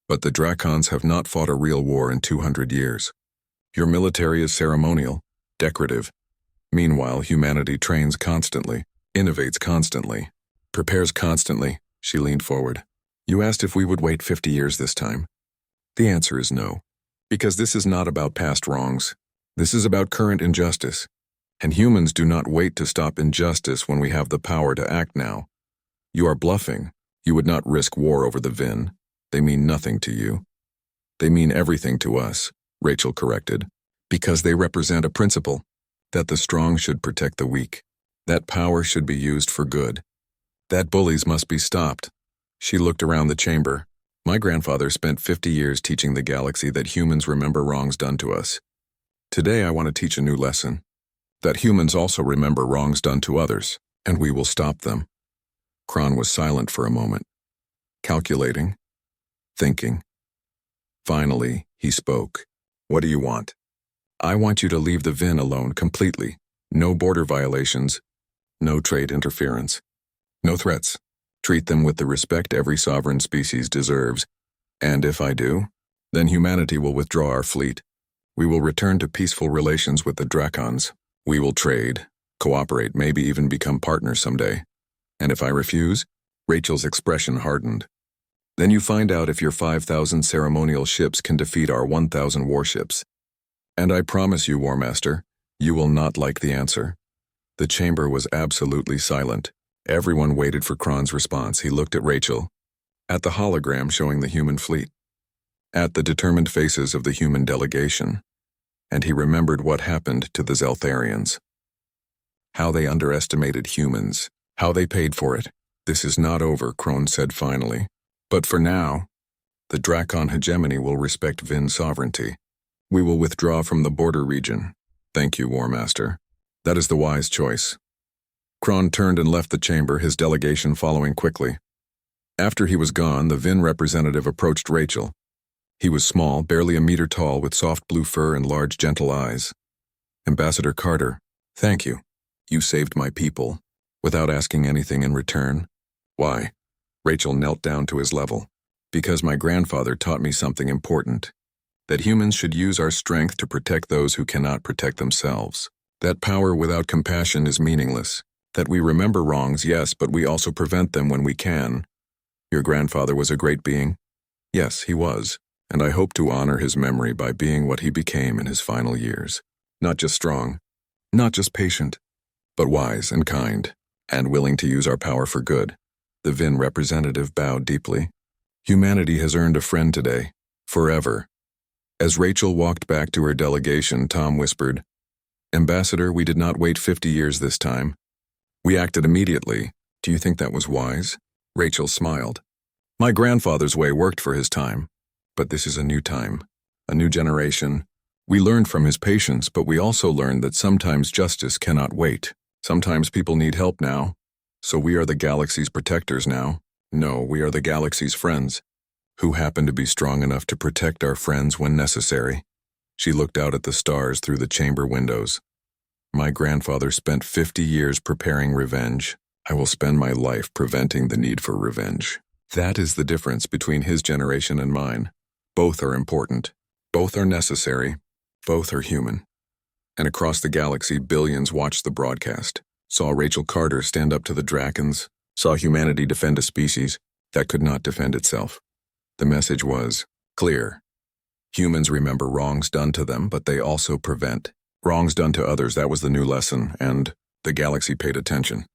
But the Drakons have not fought a real war in 200 years. Your military is ceremonial, decorative. Meanwhile, humanity trains constantly, innovates constantly, prepares constantly. She leaned forward. You asked if we would wait 50 years this time. The answer is no. Because this is not about past wrongs. This is about current injustice. And humans do not wait to stop injustice when we have the power to act now. You are bluffing. You would not risk war over the Vin. They mean nothing to you. They mean everything to us, Rachel corrected, because they represent a principle, that the strong should protect the weak, that power should be used for good, that bullies must be stopped. She looked around the chamber. My grandfather spent 50 years teaching the galaxy that humans remember wrongs done to us. Today I want to teach a new lesson, that humans also remember wrongs done to others, and we will stop them. Kron was silent for a moment, calculating, thinking. Finally, he spoke. What do you want? I want you to leave the Vin alone completely. No border violations, no trade interference, no threats. Treat them with the respect every sovereign species deserves. And if I do, then humanity will withdraw our fleet. We will return to peaceful relations with the Drakons. We will trade, cooperate, maybe even become partners someday. And if I refuse? Rachel's expression hardened. Then you find out if your 5,000 ceremonial ships can defeat our 1,000 warships. And I promise you, War Master, you will not like the answer. The chamber was absolutely silent. Everyone waited for Kron's response. He looked at Rachel, at the hologram showing the human fleet, at the determined faces of the human delegation, and he remembered what happened to the Zeltharians. How they underestimated humans, how they paid for it. This is not over, Kron said finally. But for now, the Drakon hegemony will respect Vin sovereignty. We will withdraw from the border region. Thank you, War Master. That is the wise choice. Kron turned and left the chamber, his delegation following quickly. After he was gone, the Vin representative approached Rachel. He was small, barely a meter tall, with soft blue fur and large, gentle eyes. Ambassador Carter, thank you. You saved my people, without asking anything in return. Why? Rachel knelt down to his level. Because my grandfather taught me something important. That humans should use our strength to protect those who cannot protect themselves. That power without compassion is meaningless. That we remember wrongs, yes, but we also prevent them when we can. Your grandfather was a great being? Yes, he was, and I hope to honor his memory by being what he became in his final years. Not just strong, not just patient, but wise and kind, and willing to use our power for good. The Vin representative bowed deeply. Humanity has earned a friend today, forever. As Rachel walked back to her delegation, Tom whispered, Ambassador, we did not wait 50 years this time. We acted immediately. Do you think that was wise? Rachel smiled. My grandfather's way worked for his time. But this is a new time, a new generation. We learned from his patience, but we also learned that sometimes justice cannot wait. Sometimes people need help now. So we are the galaxy's protectors now. No, we are the galaxy's friends, who happen to be strong enough to protect our friends when necessary. She looked out at the stars through the chamber windows. My grandfather spent 50 years preparing revenge. I will spend my life preventing the need for revenge. That is the difference between his generation and mine. Both are important. Both are necessary. Both are human. And across the galaxy, billions watched the broadcast, saw Rachel Carter stand up to the Drakons, saw humanity defend a species that could not defend itself. The message was clear. Humans remember wrongs done to them, but they also prevent wrongs done to others. That was the new lesson, and the galaxy paid attention.